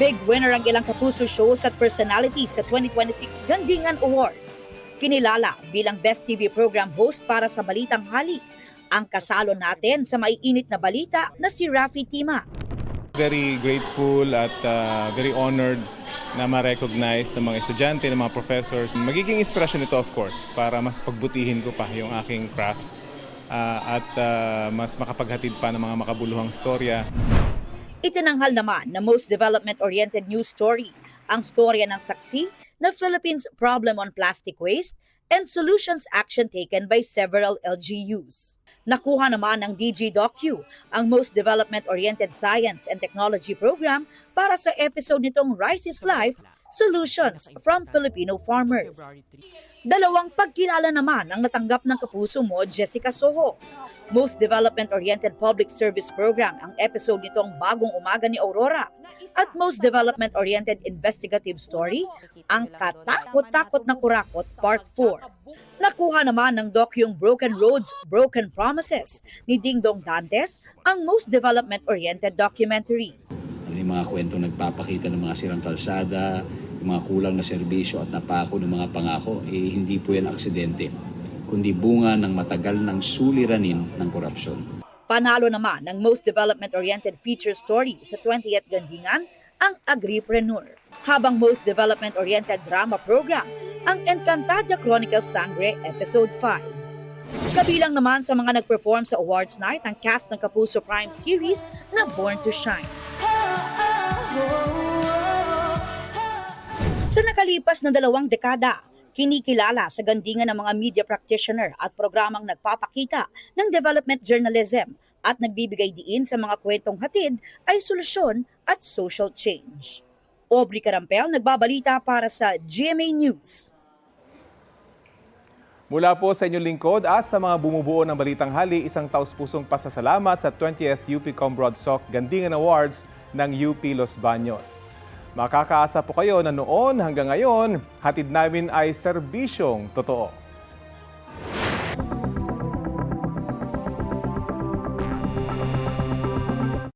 Big winner ang ilang kapuso shows at personalities sa 2026 Gandingan Awards. Kinilala bilang Best TV Program Host para sa Balitang Hali. Ang kasalo natin sa maiinit na balita na si Raffy Tima. Very grateful at very honored na ma-recognize ng mga estudyante, ng mga professors. Magiging inspirasyon ito of course para mas pagbutihin ko pa yung aking craft at mas makapaghatid pa ng mga makabuluhang storya. Itinanghal naman na most development-oriented news story ang storya ng saksi na Philippines' problem on plastic waste and solutions action taken by several LGUs. Nakuha naman ng DG-Docu ang most development-oriented science and technology program para sa episode nitong Rice is Life, Solutions from Filipino Farmers. Dalawang pagkilala naman ang natanggap ng kapuso mo, Jessica Soho. Most Development-Oriented Public Service Program ang episode nitong Bagong Umaga ni Aurora. At Most Development-Oriented Investigative Story, ang Katakot-Takot na Kurakot Part 4. Nakuha naman ng docyong Broken Roads, Broken Promises ni Dingdong Dantes ang Most Development-Oriented Documentary. Yung mga kwentong nagpapakita ng mga sirang kalsada, yung mga kulang na serbisyo at napako ng mga pangako, hindi po yan aksidente, kundi bunga ng matagal ng suliranin ng korupsyon. Panalo naman ng Most Development-Oriented Feature Story sa 20th Gandingan ang Agripreneur. Habang Most Development-Oriented Drama Program ang Encantadia Chronicles Sangre Episode 5. Kabilang naman sa mga nag-perform sa awards night ang cast ng Kapuso Prime series na Born to Shine. Sa nakalipas na 2 dekada, kinikilala sa gandingan ng mga media practitioner at programang nagpapakita ng development journalism at nagbibigay diin sa mga kwentong hatid ay solusyon at social change. Aubrey Carampel nagbabalita para sa GMA News. Mula po sa inyong lingkod at sa mga bumubuo ng Balitang Hali, isang taus-pusong pasasalamat sa 20th UP Combroadsoc Gandingan Awards ng UP Los Baños. Makakaasa po kayo na noon hanggang ngayon, hatid namin ay serbisyong totoo.